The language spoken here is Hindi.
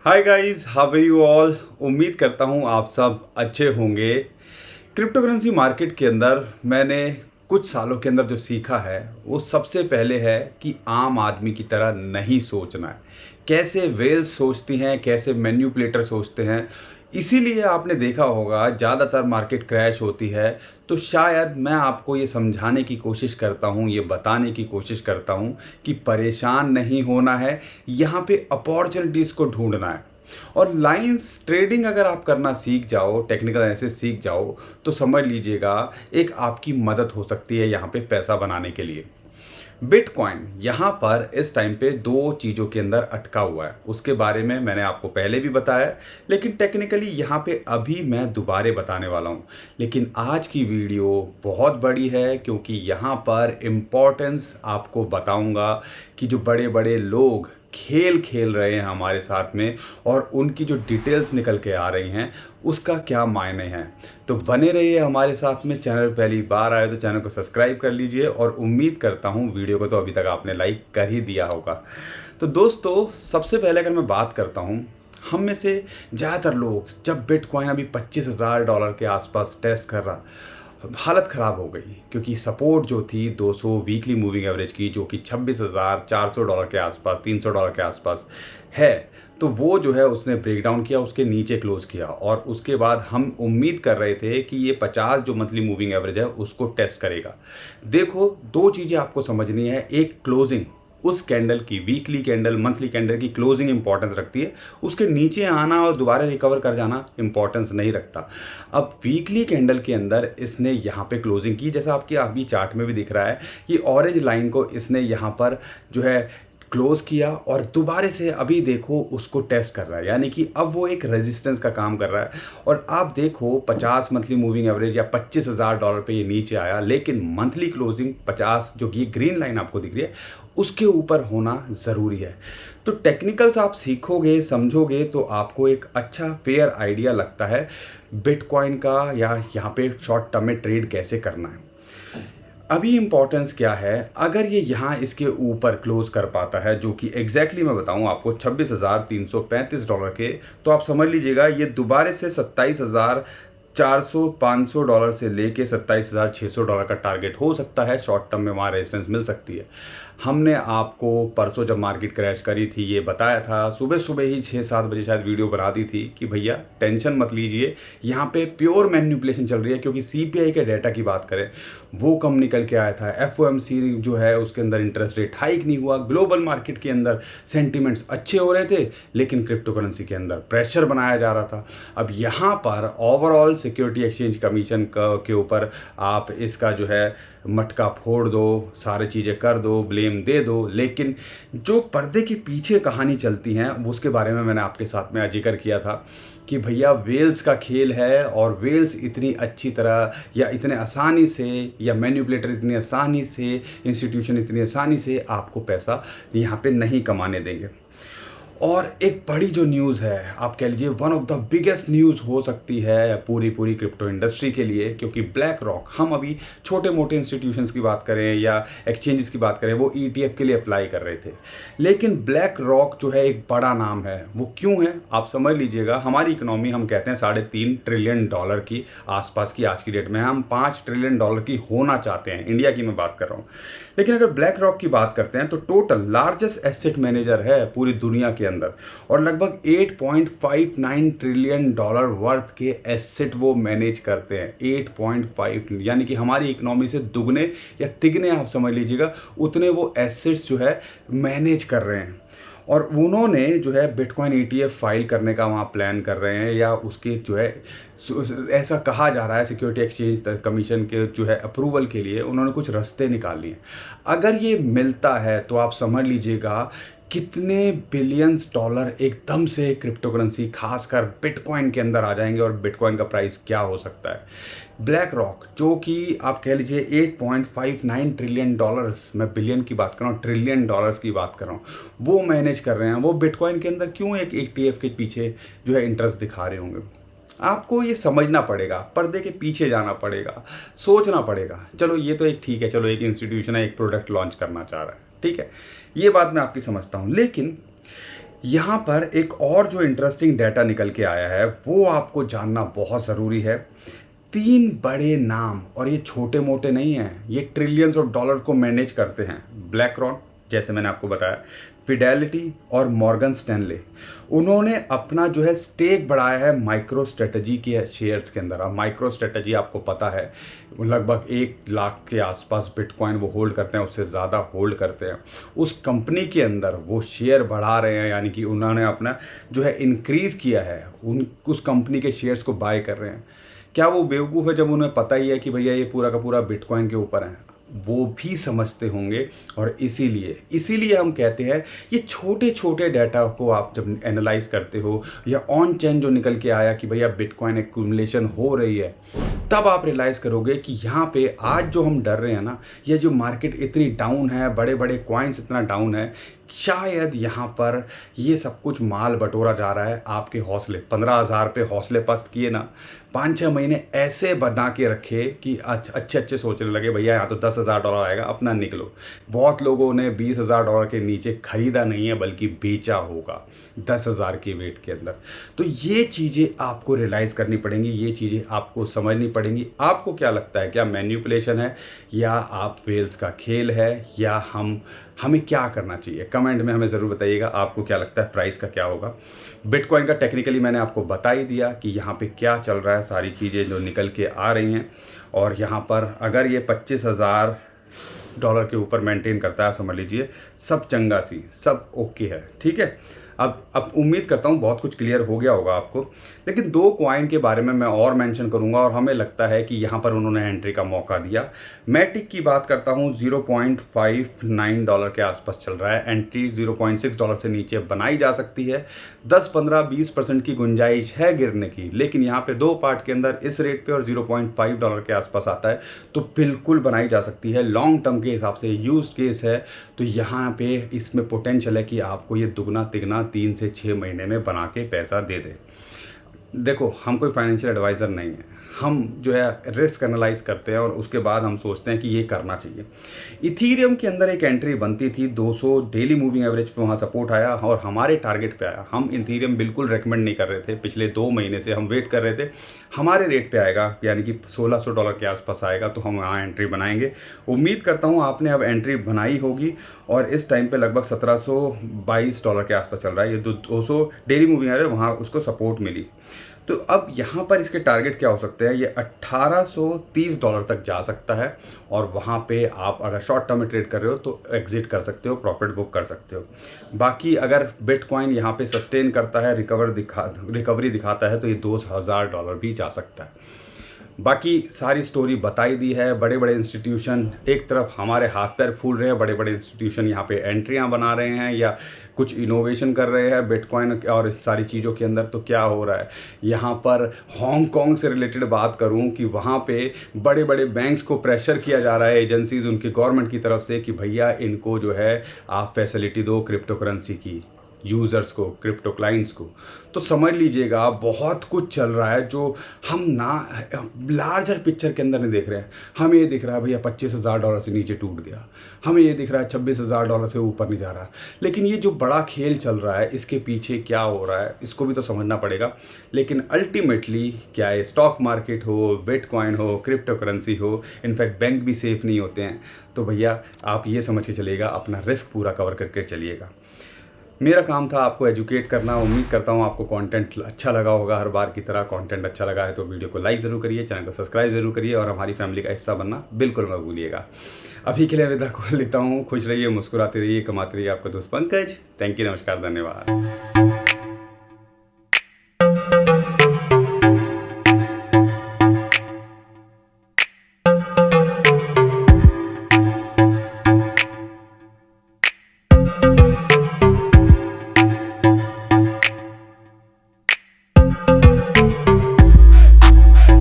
Hi guys, how are you all. उम्मीद करता हूँ आप सब अच्छे होंगे। क्रिप्टो करेंसी मार्केट के अंदर मैंने कुछ सालों के अंदर जो सीखा है वो सबसे पहले है कि आम आदमी की तरह नहीं सोचना है। कैसे वेल्स सोचती हैं, कैसे मैन्युपुलेटर सोचते हैं। इसीलिए आपने देखा होगा ज़्यादातर मार्केट क्रैश होती है। तो शायद मैं आपको ये समझाने की कोशिश करता हूँ, ये बताने की कोशिश करता हूँ कि परेशान नहीं होना है, यहाँ पे अपॉर्चुनिटीज़ को ढूंढना है। और लाइंस ट्रेडिंग अगर आप करना सीख जाओ, टेक्निकल एनालिसिस सीख जाओ, तो समझ लीजिएगा एक आपकी मदद हो सकती है यहाँ पे पैसा बनाने के लिए। बिटकॉइन यहाँ पर इस टाइम पे दो चीज़ों के अंदर अटका हुआ है, उसके बारे में मैंने आपको पहले भी बताया है, लेकिन टेक्निकली यहाँ पे अभी मैं दोबारे बताने वाला हूँ। लेकिन आज की वीडियो बहुत बड़ी है क्योंकि यहाँ पर इम्पोर्टेंस आपको बताऊँगा कि जो बड़े बड़े लोग खेल खेल रहे हैं हमारे साथ में और उनकी जो डिटेल्स निकल के आ रही हैं उसका क्या मायने हैं। तो बने रहिए हमारे साथ में। चैनल पहली बार आए तो चैनल को सब्सक्राइब कर लीजिए और उम्मीद करता हूँ वीडियो को तो अभी तक आपने लाइक कर ही दिया होगा। तो दोस्तों, सबसे पहले अगर मैं बात करता हूँ, हम में से ज़्यादातर लोग जब बिटकॉइन अभी $25,000 के आसपास टेस्ट कर रहा, हालत ख़राब हो गई क्योंकि सपोर्ट जो थी 200 वीकली मूविंग एवरेज की, जो कि $26,400 के आसपास, $300 के आसपास है, तो वो जो है उसने ब्रेक डाउन किया, उसके नीचे क्लोज किया। और उसके बाद हम उम्मीद कर रहे थे कि ये 50 जो मंथली मूविंग एवरेज है उसको टेस्ट करेगा। देखो, दो चीज़ें आपको समझनी है। एक, क्लोजिंग उस कैंडल की, वीकली कैंडल, मंथली कैंडल की क्लोजिंग इंपॉर्टेंस रखती है, उसके नीचे आना और दोबारा रिकवर कर जाना इंपॉर्टेंस नहीं रखता। अब वीकली कैंडल के अंदर इसने यहाँ पे क्लोजिंग की, जैसा आपके अभी चार्ट में भी दिख रहा है, ये ऑरेंज लाइन को इसने यहाँ पर जो है क्लोज किया और दोबारा से अभी देखो उसको टेस्ट कर रहा है, यानी कि अब वो एक रेजिस्टेंस का काम कर रहा है। और आप देखो 50 मंथली मूविंग एवरेज या $25,000 पे ये नीचे आया, लेकिन मंथली क्लोजिंग 50 जो कि ग्रीन लाइन आपको दिख रही है उसके ऊपर होना ज़रूरी है। तो टेक्निकल्स आप सीखोगे, समझोगे तो आपको एक अच्छा फेयर आइडिया लगता है बिटकॉइन का, या यहाँ पे शॉर्ट टर्म में ट्रेड कैसे करना है। अभी इम्पोर्टेंस क्या है, अगर ये यहाँ इसके ऊपर क्लोज कर पाता है, जो कि एग्जैक्टली मैं बताऊँ आपको $26,335 के, तो आप समझ लीजिएगा ये दोबारा से $27,400-500 से लेके $27,600 का टारगेट हो सकता है। शॉर्ट टर्म में वहाँ रेजिस्टेंस मिल सकती है। हमने आपको परसों जब मार्केट क्रैश करी थी ये बताया था, सुबह सुबह ही 6-7 बजे शायद वीडियो बना दी थी कि भैया टेंशन मत लीजिए, यहाँ पे प्योर मैनिपुलेशन चल रही है। क्योंकि सीपीआई के डाटा की बात करें, वो कम निकल के आया था, एफओएमसी जो है उसके अंदर इंटरेस्ट रेट हाइक नहीं हुआ, ग्लोबल मार्केट के अंदर सेंटिमेंट्स अच्छे हो रहे थे, लेकिन क्रिप्टो करेंसी के अंदर प्रेशर बनाया जा रहा था। अब यहाँ पर ओवरऑल सिक्योरिटी एक्सचेंज कमीशन के ऊपर आप इसका जो है मटका फोड़ दो, सारी चीज़ें कर दो, ब्लेम दे दो, लेकिन जो पर्दे के पीछे कहानी चलती हैं उसके बारे में मैंने आपके साथ में जिक्र किया था कि भैया वेल्स का खेल है। और वेल्स इतनी अच्छी तरह या इतने आसानी से, या मैन्युपुलेटर इतनी आसानी से, इंस्टीट्यूशन इतनी आसानी से आपको पैसा यहाँ पे नहीं कमाने देंगे। और एक बड़ी जो न्यूज़ है, आप कह लीजिए one of the biggest news हो सकती है पूरी क्रिप्टो इंडस्ट्री के लिए, क्योंकि ब्लैक रॉक, हम अभी छोटे मोटे इंस्टीट्यूशंस की बात करें या एक्सचेंजेस की बात करें, वो ईटीएफ के लिए अप्लाई कर रहे थे, लेकिन ब्लैक रॉक जो है एक बड़ा नाम है। वो क्यों है आप समझ लीजिएगा। हमारी इकोनॉमी हम कहते हैं $3.5 ट्रिलियन की आसपास की आज की डेट में, हम $5 ट्रिलियन की होना चाहते हैं, इंडिया की मैं बात कर रहा हूँ। लेकिन अगर ब्लैक रॉक की बात करते हैं तो टोटल लार्जेस्ट एसेट मैनेजर है पूरी दुनिया के अंदर, और लगभग $8.59 ट्रिलियन वर्थ के एसेट वो मैनेज करते हैं। 8.5, यानी कि हमारी इकोनॉमी से दुगने या तिगने आप समझ लीजिएगा, उतने वो एसेट्स जो है मैनेज कर रहे हैं। और उन्होंने जो है बिटकॉइन ईटीएफ फाइल करने का वहाँ प्लान कर रहे हैं, या उसके जो है ऐसा कहा जा रहा है सिक्योरिटी एक्सचेंज कमीशन के जो है अप्रूवल के लिए उन्होंने कुछ रास्ते निकाल लिए। अगर ये मिलता है तो आप समझ लीजिएगा कितने बिलियंस डॉलर एकदम से क्रिप्टो करेंसी खासकर बिटकॉइन के अंदर आ जाएंगे, और बिटकॉइन का प्राइस क्या हो सकता है। ब्लैक रॉक जो कि आप कह लीजिए $8.59 ट्रिलियन, मैं बिलियन की बात कर रहा हूँ, ट्रिलियन डॉलर्स की बात कर रहा हूँ, वो मैनेज कर रहे हैं। वो बिटकॉइन के अंदर क्यों एक ETF के पीछे जो है इंटरेस्ट दिखा रहे होंगे। आपको ये समझना पड़ेगा, पर्दे के पीछे जाना पड़ेगा, सोचना पड़ेगा। चलो ये तो एक ठीक है, चलो एक इंस्टीट्यूशन है, एक प्रोडक्ट लॉन्च करना चाह रहा है, ठीक है, ये बात मैं आपकी समझता हूँ। लेकिन यहाँ पर एक और जो इंटरेस्टिंग डाटा निकल के आया है वो आपको जानना बहुत ज़रूरी है। 3 बड़े नाम, और ये छोटे मोटे नहीं हैं, ये ट्रिलियंस ऑफ डॉलर को मैनेज करते हैं। ब्लैक रॉक, जैसे मैंने आपको बताया, फिडेलिटी और मॉर्गन स्टैनले। उन्होंने अपना जो है स्टेक बढ़ाया है माइक्रो स्ट्रेटजी के शेयर्स के अंदर। अब माइक्रो स्ट्रेटजी आपको पता है, लगभग 1 लाख के आसपास बिटकॉइन वो होल्ड करते हैं, उससे ज़्यादा होल्ड करते हैं। उस कंपनी के अंदर वो शेयर बढ़ा रहे हैं, यानी कि उन्होंने अपना जो है इंक्रीज़ किया है, उस कंपनी के शेयर्स को बाय कर रहे हैं। क्या वो बेवकूफ़ है जब उन्हें पता ही है कि भैया ये पूरा का पूरा बिटकॉइन के ऊपर है? वो भी समझते होंगे। और इसीलिए हम कहते हैं ये छोटे छोटे डाटा को आप जब एनालाइज करते हो, या ऑन चेन जो निकल के आया कि भैया बिटकॉइन एक्यूमुलेशन हो रही है, तब आप रियलाइज़ करोगे कि यहाँ पे आज जो हम डर रहे हैं ना, ये जो मार्केट इतनी डाउन है, बड़े बड़े कॉइन्स इतना डाउन है, शायद यहाँ पर ये सब कुछ माल बटोरा जा रहा है। आपके हौसले 15,000 पे हौसले पस्त किए ना, 5-6 महीने ऐसे बना के रखे कि अच्छे अच्छे सोचने लगे भैया यहाँ तो $10,000 आएगा, अपना निकलो। बहुत लोगों ने $20,000 के नीचे खरीदा नहीं है, बल्कि बेचा होगा 10,000 के वेट के अंदर। तो ये चीज़ें आपको रियलाइज़ करनी पड़ेंगी, ये चीज़ें आपको समझनी पड़ेंगी। आपको क्या लगता है, क्या मैनिपुलेशन है, या आप वेल्स का खेल है, या हमें क्या करना चाहिए? कमेंट में हमें ज़रूर बताइएगा आपको क्या लगता है, प्राइस का क्या होगा। बिटकॉइन का टेक्निकली मैंने आपको बता ही दिया कि यहाँ पे क्या चल रहा है, सारी चीज़ें जो निकल के आ रही हैं। और यहाँ पर अगर ये $25,000 के ऊपर मेंटेन करता है, समझ लीजिए सब चंगा सी, सब ओके है, ठीक है। अब उम्मीद करता हूँ बहुत कुछ क्लियर हो गया होगा आपको। लेकिन 2 कॉइन के बारे में मैं और मेंशन करूँगा, और हमें लगता है कि यहाँ पर उन्होंने एंट्री का मौका दिया। मैटिक की बात करता हूँ, $0.59 के आसपास चल रहा है। एंट्री $0.6 से नीचे बनाई जा सकती है। 10-15-20% की गुंजाइश है गिरने की, लेकिन यहाँ पे 2 पार्ट के अंदर इस रेट पे और $0.5 के आसपास आता है, तो बिल्कुल बनाई जा सकती है। लॉन्ग टर्म के हिसाब से यूज केस है, तो यहाँ पे इसमें पोटेंशियल है कि आपको ये दुगना तिगना 3 से 6 महीने में बना के पैसा दे दे। देखो, हम कोई फाइनेंशियल एडवाइज़र नहीं है, हम जो है रिस्क एनालाइज करते हैं और उसके बाद हम सोचते हैं कि ये करना चाहिए। इथीरियम के अंदर एक एंट्री बनती थी, 200 डेली मूविंग एवरेज पे वहाँ सपोर्ट आया और हमारे टारगेट पे आया। हम इथीरियम बिल्कुल रेकमेंड नहीं कर रहे थे, पिछले 2 महीने से हम वेट कर रहे थे हमारे रेट पे आएगा, यानी कि $1,600 के आसपास आएगा, तो हम वहाँ एंट्री बनाएंगे। उम्मीद करता हूँ आपने अब एंट्री बनाई होगी, और इस टाइम पे लगभग $1,722 के आसपास चल रहा है। ये 200 डेली मूविंग एवरेज वहाँ उसको सपोर्ट मिली। तो अब यहाँ पर इसके टारगेट क्या हो सकते हैं, ये $1,830 तक जा सकता है, और वहाँ पे आप अगर शॉर्ट टर्म में ट्रेड कर रहे हो तो एग्जिट कर सकते हो, प्रॉफिट बुक कर सकते हो। बाकी अगर बिटकॉइन यहाँ पे सस्टेन करता है, रिकवरी दिखाता है, तो ये $2,000 भी जा सकता है। बाकी सारी स्टोरी बताई दी है। बड़े बड़े इंस्टीट्यूशन एक तरफ हमारे हाथ पैर फूल रहे हैं, बड़े बड़े इंस्टीट्यूशन यहाँ पे एंट्रियाँ बना रहे हैं या कुछ इनोवेशन कर रहे हैं बिटकॉइन और इस सारी चीज़ों के अंदर। तो क्या हो रहा है यहाँ पर, हांगकांग से रिलेटेड बात करूँ कि वहाँ पे बड़े बड़े बैंक्स को प्रेशर किया जा रहा है, एजेंसीज उनकी गवर्नमेंट की तरफ से, कि भैया इनको जो है आप फैसिलिटी दो क्रिप्टो करेंसी की, यूज़र्स को, क्रिप्टो क्लाइंट्स को। तो समझ लीजिएगा बहुत कुछ चल रहा है जो हम ना लार्जर पिक्चर के अंदर नहीं देख रहे हैं। हमें ये दिख रहा है भैया $25,000 से नीचे टूट गया, हमें ये दिख रहा है $26,000 से ऊपर नहीं जा रहा, लेकिन ये जो बड़ा खेल चल रहा है इसके पीछे क्या हो रहा है इसको भी तो समझना पड़ेगा। लेकिन अल्टीमेटली क्या है, स्टॉक मार्केट हो, बिटकॉइन हो, क्रिप्टो करेंसी हो, इनफैक्ट बैंक भी सेफ नहीं होते हैं। तो भैया आप ये समझ के चलिएगा, अपना रिस्क पूरा कवर करके चलिएगा। मेरा काम था आपको एजुकेट करना। उम्मीद करता हूँ आपको कंटेंट अच्छा लगा होगा। हर बार की तरह कंटेंट अच्छा लगा है तो वीडियो को लाइक ज़रूर करिए, चैनल को सब्सक्राइब ज़रूर करिए, और हमारी फैमिली का हिस्सा बनना बिल्कुल मत भूलिएगा। अभी के लिए विदा को लेता हूँ। खुश रहिए, मुस्कुराते रहिए, कमाते रहिए। आपका दोस्त पंकज। थैंक यू, नमस्कार, धन्यवाद।